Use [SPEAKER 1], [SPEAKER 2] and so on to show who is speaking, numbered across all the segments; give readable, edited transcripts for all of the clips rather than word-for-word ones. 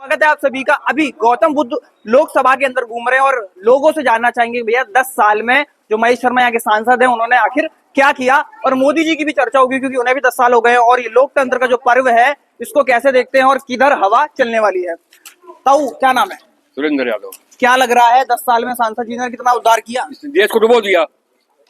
[SPEAKER 1] स्वागत है आप सभी का। अभी गौतम बुद्ध लोकसभा के अंदर घूम रहे हैं और लोगों से जानना चाहेंगे भैया 10 साल में जो महेश शर्मा यहाँ के सांसद हैं उन्होंने आखिर क्या किया, और मोदी जी की भी चर्चा होगी क्योंकि उन्हें भी 10 साल हो गए और ये लोकतंत्र का जो पर्व है इसको कैसे देखते हैं और किधर हवा चलने वाली है। ताऊ क्या नाम है?
[SPEAKER 2] सुरेंद्र यादव।
[SPEAKER 1] क्या लग रहा है 10 साल में सांसद जी ने कितना उद्धार किया?
[SPEAKER 2] देश को डुबो दिया।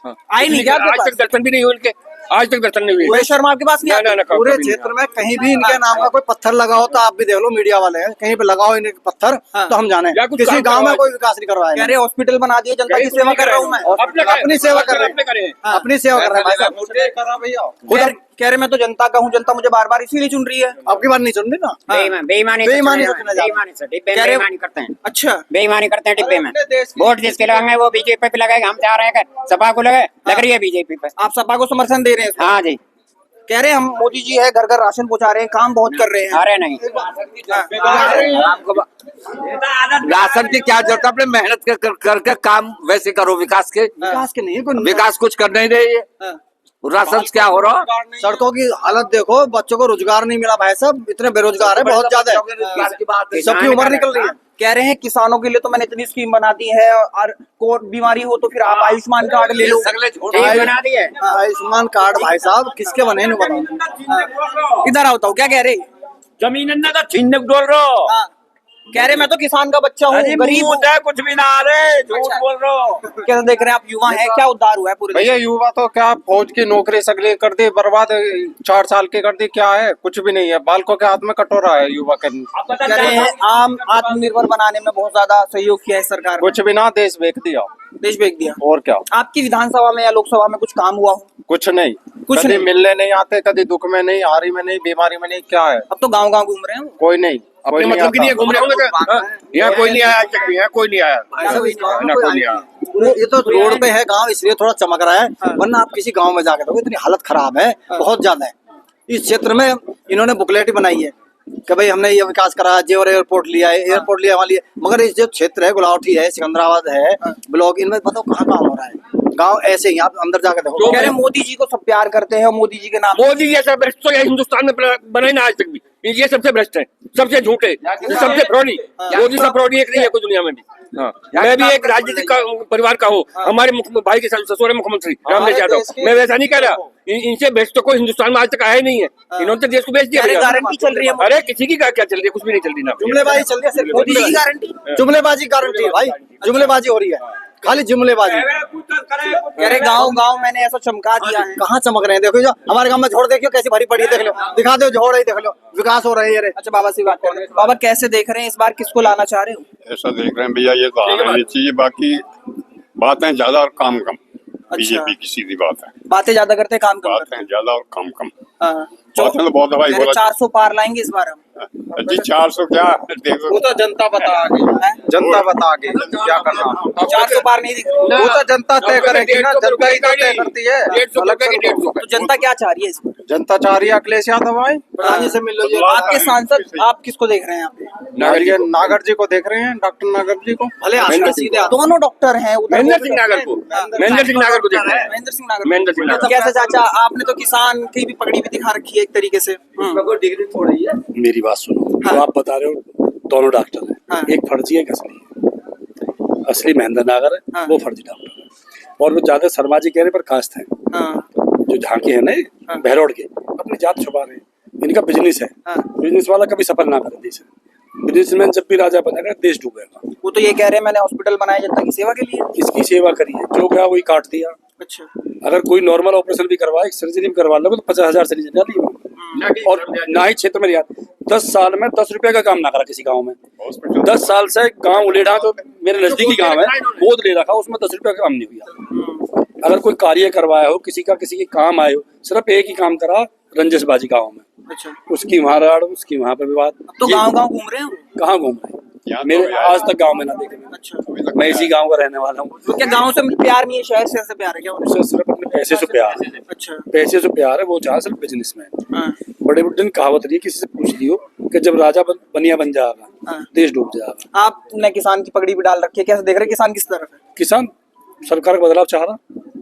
[SPEAKER 1] आई नहीं क्या?
[SPEAKER 2] आज तक दर्शन भी नहीं हुए इनके, आज तक दर्शन नहीं हुए।
[SPEAKER 1] महेश शर्मा आपके पास नहीं आते?
[SPEAKER 3] पूरे क्षेत्र में कहीं भी इनके नाम का कोई पत्थर लगा हो तो आप भी देख लो, मीडिया वाले हैं, कहीं पे लगाओ इनके पत्थर तो हम जाने। किसी गांव में कोई विकास नहीं करवाया।
[SPEAKER 1] कह रहे हॉस्पिटल बना दिए, जनता की सेवा कर रहा हूँ मैं।
[SPEAKER 3] अपनी सेवा कर रहे हैं, अपनी सेवा कर रहे हैं भैया।
[SPEAKER 1] कह रहे मैं तो जनता का हूँ, जनता मुझे बार बार इसीलिए चुन रही है।
[SPEAKER 3] आपकी बात नहीं सुन रही ना?
[SPEAKER 4] बेईमानी से डिब्बे में बेईमानी करते हैं।
[SPEAKER 1] अच्छा,
[SPEAKER 4] बेईमानी करते हैं डिब्बे में। वोट जिसके लगाएंगे वो बीजेपी पे लगाएगा। हम चाह रहे हैं सपा को लग रही है बीजेपी पे।
[SPEAKER 1] आप सपा को समर्थन दे रहे हैं?
[SPEAKER 4] हाँ जी।
[SPEAKER 1] कह रहे हम मोदी जी है, घर घर राशन पहुंचा रहे हैं, काम बहुत कर रहे हैं।
[SPEAKER 4] अरे नहीं,
[SPEAKER 5] राशन की क्या जरूरत है? अपने मेहनत करके काम वैसे करो। विकास के
[SPEAKER 3] नहीं है,
[SPEAKER 5] विकास कुछ कर नहीं रही है। राशन से क्या हो रहा?
[SPEAKER 3] सड़कों की हालत देखो, बच्चों को रोजगार नहीं मिला भाई साहब, इतने बेरोजगार है बहुत ज्यादा। सबकी उम्र निकल रही है।
[SPEAKER 1] कह रहे हैं किसानों के लिए तो मैंने इतनी स्कीम बना दी है और कोई बीमारी हो तो फिर आप आयुष्मान कार्ड ले लो।
[SPEAKER 4] बना दी है
[SPEAKER 3] आयुष्मान कार्ड भाई साहब किसके बने नहीं बताओ।
[SPEAKER 1] इधर आओ, क्या कह रहे?
[SPEAKER 2] जमीन का छीनने को बोल रहे हो।
[SPEAKER 1] कह रहे मैं तो किसान का बच्चा हूँ, गरीब हूँ।
[SPEAKER 2] कुछ भी ना आ रहे, झूठ बोल रहे हो।
[SPEAKER 1] कैसे देख रहे हैं आप? युवा है, क्या उद्धार हुआ है पूरे?
[SPEAKER 6] भैया युवा तो क्या फौज की नौकरी सगले कर दी, बर्बाद 4 साल के कर दी, क्या है? कुछ भी नहीं है। बालकों के हाथ में कटोरा है युवा के।
[SPEAKER 1] कह रहे हैं आम आत्मनिर्भर बनाने में बहुत ज्यादा सहयोग किया है सरकार ने।
[SPEAKER 6] कुछ भी ना, देश बेच दिया।
[SPEAKER 1] देश बेच दिया।
[SPEAKER 6] और क्या?
[SPEAKER 1] आपकी विधानसभा में या लोकसभा में कुछ काम हुआ हो?
[SPEAKER 6] कुछ नहीं,
[SPEAKER 1] कुछ
[SPEAKER 6] कभी
[SPEAKER 1] नहीं।
[SPEAKER 6] मिलने नहीं आते, कभी दुख में नहीं, हारी में नहीं, बीमारी में नहीं, क्या है?
[SPEAKER 1] अब तो गांव गांव घूम रहे हैं।
[SPEAKER 6] कोई नहीं, कोई नहीं
[SPEAKER 2] मतलब की नहीं है, घूम रहे होंगे। यहाँ कोई नहीं आया आज तक भी, यहाँ कोई नहीं आया। कोई नहीं आया।
[SPEAKER 3] ये तो रोड पे है गांव, इसलिए थोड़ा चमक रहा है, वरना आप किसी गांव में जाके देखो इतनी हालत खराब है, बहुत ज्यादा है। इस क्षेत्र में इन्होंने बुकलेट ही बनाई है कि भाई हमने ये विकास करा, जेवर एयरपोर्ट लिया है, एयरपोर्ट लिया वहाँ लिया, मगर इस जो क्षेत्र है गुलावटी है, सिकंदराबाद है, ब्लॉक, इनमें बताओ कहाँ काम हो रहा है। गांव ऐसे ही, आप अंदर जाकर देखो।
[SPEAKER 1] कह रहे मोदी जी को सब प्यार करते हैं और मोदी जी के नाम
[SPEAKER 2] मोदी जैसा भ्रष्ट तो हिंदुस्तान में बना ही ना आज तक भी। ये सबसे भ्रष्ट है, सबसे झूठे, सबसे फ्रॉडी। मोदी सा फ्रॉडी एक नहीं है कोई दुनिया में भी। हाँ, मैं भी एक राजनीतिक परिवार का हूँ। हमारे भाई के ससुर है मुख्यमंत्री रामदेव यादव। मैं वैसा नहीं कह रहा, इनसे भ्रष्ट तो कोई हिंदुस्तान में आज तक आया नहीं है। इन्होंने तो देश को बेच दिया।
[SPEAKER 1] गारंटी चल रही है।
[SPEAKER 2] अरे किसी की क्या चल रही है? कुछ भी नहीं चल रही ना।
[SPEAKER 3] जुमलेबाजी चल रही है सिर्फ,
[SPEAKER 1] मोदी जी की गारंटी।
[SPEAKER 3] जुमलेबाजी गारंटी है भाई, जुमलेबाजी हो रही है, खाली जुमलेबाजी।
[SPEAKER 1] कह रहे गाँव गाँव मैंने ऐसा चमका दिया है।
[SPEAKER 3] कहाँ चमक रहे हैं? देखो जो हमारे गांव में झोड़ देखियो कैसी भरी पड़ी है, देख लो, दिखा दो झोड़ है, देख लो विकास हो रहे हैं।
[SPEAKER 1] अच्छा बाबा से बात करें। बाबा कैसे देख रहे हैं इस बार, किसको लाना चाह रहे हो?
[SPEAKER 7] ऐसा देख रहे हैं भैया, ये तो आना नहीं चाहिए, बाकी बातें ज्यादा और काम कम। बीजेपी की सीधी बात है,
[SPEAKER 1] बातें ज्यादा करते काम कम करते
[SPEAKER 7] बातें ज्यादा और काम कम।
[SPEAKER 1] हैं।
[SPEAKER 7] बातें तो बहुत दवाई बोला
[SPEAKER 1] 400 पार लाएंगे इस बार हम।
[SPEAKER 7] जी 400 क्या देखो,
[SPEAKER 6] वो तो जनता बता आगे, जनता बता आगे क्या करना।
[SPEAKER 1] 400 पार नहीं दिख रही।
[SPEAKER 6] वो तो जनता तय करेगी ना, जनता ही तो तय करती है।
[SPEAKER 2] 150
[SPEAKER 1] तो जनता क्या चाह रही है इस बार?
[SPEAKER 6] जनता चाह रही है अखिलेश यादव आए,
[SPEAKER 3] प्रधानी से मिल लो जी।
[SPEAKER 1] आपके सांसद आप किसको देख रहे हैं यहाँ पे?
[SPEAKER 6] नागर जी को देख रहे हैं, डॉक्टर नागर जी को।
[SPEAKER 3] भले आशा सीधे आप
[SPEAKER 1] दोनों डॉक्टर हैं उधर।
[SPEAKER 2] महेंद्र सिंह नागर को, महेंद्र सिंह नागर को देख रहे हैं।
[SPEAKER 1] महेंद्र सिंह नागर।
[SPEAKER 2] महेंद्र सिंह नागर।
[SPEAKER 1] कैसे चाचा, आपने तो किसान की भी पगड़ी भी दिखा रखी है एक तरीके से।
[SPEAKER 3] डिग्री थोड़ी है।
[SPEAKER 8] मेरी बात सुनो, जो आप बता रहे हो दोनों डॉक्टर हैं, एक फर्जी है, एक असली है। असली महेंद्र नागर है, वो फर्जी डॉक्टर है। और वो ज्यादा शर्मा जी कहने पर कास्ट है, जो झांकी है ना बहरोड के, अपनी जात छुपा रहे हैं। इनका बिजनेस है, बिजनेस वाला कभी सफल ना करे देश में। बिजनेसमैन जब भी राजा बनेगा देश डूबेगा।
[SPEAKER 1] वो तो ये कह रहे हैं मैंने हॉस्पिटल बनाया जनता की सेवा के लिए।
[SPEAKER 8] किसकी सेवा करी है? जो गया वही काट दिया।
[SPEAKER 1] अच्छा,
[SPEAKER 8] अगर कोई नॉर्मल ऑपरेशन भी करवाए, सर्जरी भी करवा लो तो 50,000 सर्जरी डाली, और ना ही क्षेत्र में लिया। 10 साल में 10 रुपए का काम ना करा किसी गांव में। 10 साल से गांव उलेड़ा, जो मेरे नजदीकी गांव है, गोद ले रखा, उसमें 10 रुपए का काम नहीं हुआ। अगर कोई कार्य करवाया हो, किसी के काम आए हो, सिर्फ एक ही काम करा, रंजिशबाजी गाँव में।
[SPEAKER 1] अच्छा,
[SPEAKER 8] उसकी वहाँ राड़, उसकी वहाँ पे विवाद।
[SPEAKER 1] तो गाँव गाँव घूम रहे हो?
[SPEAKER 8] कहाँ घूम रहे हैं? मेरे आज तक गांव में ना देखे।
[SPEAKER 1] अच्छा,
[SPEAKER 8] मैं इसी गांव का रहने वाला हूँ।
[SPEAKER 1] तो क्या गाँव से प्यार नहीं है, शहर से ऐसे प्यार है क्या?
[SPEAKER 8] उसे सिर्फ अपने पैसे से प्यार है।
[SPEAKER 1] अच्छा,
[SPEAKER 8] पैसे से प्यार है, वो चाहे सिर्फ बिजनेस में। बड़े बुढ़े दिन कहावत रही है, किसी से पूछ लियो कि जब राजा बनिया बन जाएगा देश डूब जाएगा।
[SPEAKER 1] आपने किसान की पगड़ी भी डाल रखी है, कैसे देख रहे हैं? किसान किस तरफ है?
[SPEAKER 8] किसान सरकार का बदलाव चाह रहा,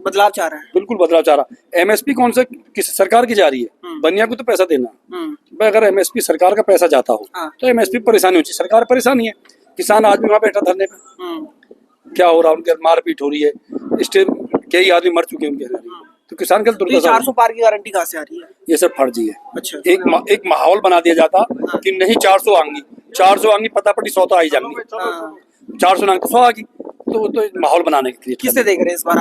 [SPEAKER 1] बदलाव चाह रहा है।
[SPEAKER 8] बिल्कुल बदलाव चाह रहा। एमएसपी कौन सा किस सरकार की जा रही है, बनिया को तो पैसा देना। भाई अगर एमएसपी सरकार का पैसा जाता हो तो एमएसपी परेशानी होती है, सरकार परेशानी है। किसान आज भी वहां बैठा धरने पे, क्या हो रहा है, उनके मारपीट हो रही है, कई आदमी मर चुके हैं उनके, तो किसान के
[SPEAKER 1] तो ये 400 पार की गारंटी कहाँ से आ रही है?
[SPEAKER 8] ये सब फर्जी है।
[SPEAKER 1] अच्छा।
[SPEAKER 8] एक माहौल बना दिया जाता कि नहीं 400 आएंगी, 400 आएंगी, पता पड़ी 100 तो आई जाएंगी, 400 ना 100 आएगी, तो माहौल बनाने के लिए।
[SPEAKER 1] किससे देख रहे हैं इस बार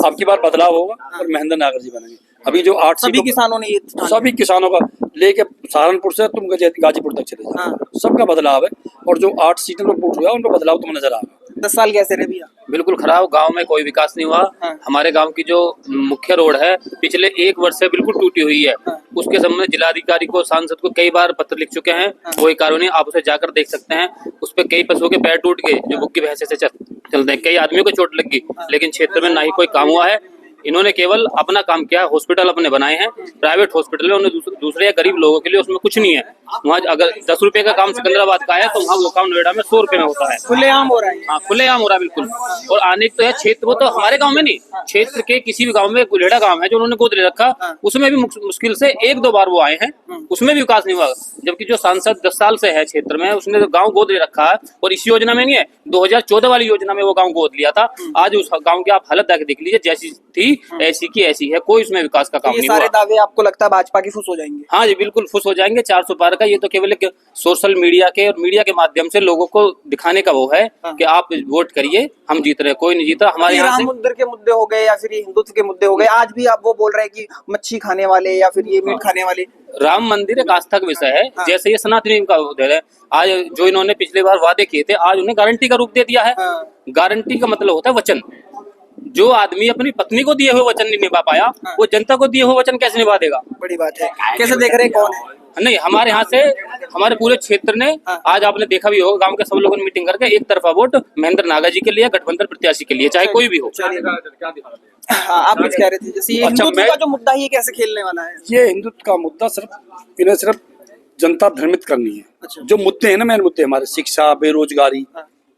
[SPEAKER 8] आपकी बार बदलाव होगा और महेंद्र नागर जी बनेंगे। अभी जो 8
[SPEAKER 1] सभी किसानों ने ये
[SPEAKER 8] सभी किसानों का लेके सहारनपुर से तुम गाजीपुर तक चले जाओ, सबका बदलाव है। और जो 8 सीटें में वोट हुआ उनका बदलाव तुम्हें नजर आएगा।
[SPEAKER 1] 10 साल कैसे रहे भैया?
[SPEAKER 9] बिल्कुल खराब, गांव में कोई विकास नहीं हुआ। हमारे गांव की जो मुख्य रोड है पिछले 1 वर्ष से बिल्कुल टूटी हुई है। उसके संबंध जिलाधिकारी को, सांसद को कई बार पत्र लिख चुके हैं, कोई कार्रवाई नहीं। आप उसे जाकर देख सकते हैं, उस पर कई पशुओं के पैर टूट गए जो बुक्की भैंसे से चलते हैं, कई आदमियों को चोट लग गई, लेकिन क्षेत्र में ना ही कोई काम हुआ है। इन्होंने केवल अपना काम किया, हॉस्पिटल अपने बनाए हैं, प्राइवेट हॉस्पिटल है, उन्हें दूसरे या गरीब लोगों के लिए उसमें कुछ नहीं है। वहाँ अगर 10 रुपए का काम सिकंदराबाद का है तो वहाँ वो काम नोएडा में 100 रुपए में होता है।
[SPEAKER 1] खुलेआम हो रहा है।
[SPEAKER 9] हाँ, खुलेआम हो रहा है बिल्कुल। और आने तो है क्षेत्र, वो तो हमारे गांव में नहीं, क्षेत्र के किसी भी गांव में, गुलेड़ा गांव है जो उन्होंने गोद ले रखा, उसमें भी मुश्किल से 1-2 बार वो आए हैं, उसमें भी विकास नहीं हुआ। जबकि जो सांसद 10 साल से है क्षेत्र में, उसने गाँव गोद ले रखा है, और इस योजना में नहीं है, 2014 वाली योजना में वो गाँव गोद लिया था। आज उस गाँव की आप हालत जाके देख लीजिए, जैसी थी ऐसी की ऐसी है, कोई उसमें विकास का काम नहीं हुआ।
[SPEAKER 1] ये सारे दावे आपको लगता है भाजपा की फुस हो जाएंगे?
[SPEAKER 9] हाँ जी बिल्कुल फुस हो जाएंगे। 400 पार का ये तो केवल एक सोशल मीडिया के और मीडिया के माध्यम से लोगों को दिखाने का वो है कि आप वोट करिए, हम जीत रहे, कोई नहीं जीता। हमारे यहाँ
[SPEAKER 1] राम मंदिर के मुद्दे हो गए या फिर ये हिंदुत्व के मुद्दे हो गए, आज भी आप वो बोल रहे हैं कि मच्छी खाने वाले या फिर ये मीट खाने वाले।
[SPEAKER 9] राम मंदिर एक आस्था का विषय है, जैसे ये सनातनी का उधर है। आज जो इन्होंने पिछली बार वादे किए थे, आज उन्हें गारंटी का रूप दे दिया है। गारंटी का मतलब होता है वचन। जो आदमी अपनी पत्नी को दिए हुए वचन नहीं निभा पाया, वो जनता को दिए हुए वचन कैसे निभा देगा?
[SPEAKER 1] बड़ी बात है। कैसे देख रहे हैं, कौन है?
[SPEAKER 9] नहीं, हमारे यहाँ से हमारे पूरे क्षेत्र ने, आज आपने देखा भी होगा, गांव के सब लोगों ने मीटिंग करके एक तरफा वोट महेंद्र नागर जी के लिए, गठबंधन प्रत्याशी के लिए, चाहे कोई भी हो।
[SPEAKER 1] हाँ, आप कुछ कह रहे थे, जैसे ये हिंदुत्व का जो मुद्दा है, ये कैसे खेलने वाला है?
[SPEAKER 8] ये हिंदुत्व का मुद्दा सिर्फ जनता भ्रमित करनी है।
[SPEAKER 1] अच्छा।
[SPEAKER 8] जो मुद्दे हैं ना, मेन मुद्दे हमारे शिक्षा, बेरोजगारी,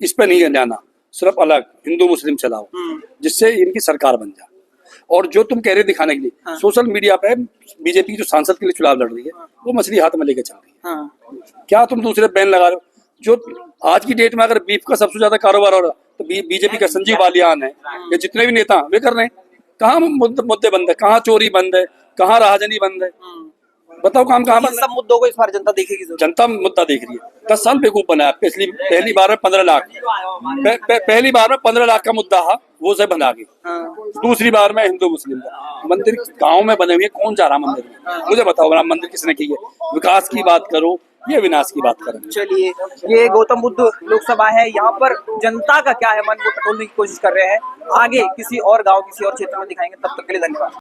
[SPEAKER 8] इस पे नहीं जाना, सिर्फ अलग हिंदू मुस्लिम चलाओ, जिससे इनकी सरकार बन जाए। और जो तुम कह रहे दिखाने के लिए, सोशल मीडिया पे बीजेपी जो सांसद के लिए चुनाव लड़ रही है, वो मछली हाथ में लेके चल रही है। क्या तुम दूसरे बैन लगा रहे हो? जो आज की डेट में अगर बीफ का सबसे ज्यादा कारोबार हो रहा तो बीजेपी का संजीव बालियान है, ये जितने भी नेता वे कर रहे हैं। कहाँ मुद्दे बंद है, कहाँ चोरी बंद है, कहाँ राहजनी बंद है, बताओ काम कहाँ बंद है?
[SPEAKER 1] सब मुद्दों को इस बार जनता देखेगी,
[SPEAKER 8] जनता मुद्दा देख रही है। 10 साल बेवकूफ बनाया, पहली बार में 15 लाख, पहली बार में 15 लाख का मुद्दा है, वो से बना के। दूसरी बार में हिंदू मुस्लिम का मंदिर गांव में बने हुए, कौन जा रहा मंदिर में? मुझे बताओ, राम मंदिर किसने की है? विकास की बात करो, ये विनाश की बात करें।
[SPEAKER 1] चलिए, ये गौतम बुद्ध लोकसभा है, यहाँ पर जनता का क्या है मन, वो टटोलने की कोशिश कर रहे हैं। आगे किसी और गांव, किसी और क्षेत्र में दिखाएंगे। तब तक के लिए धन्यवाद।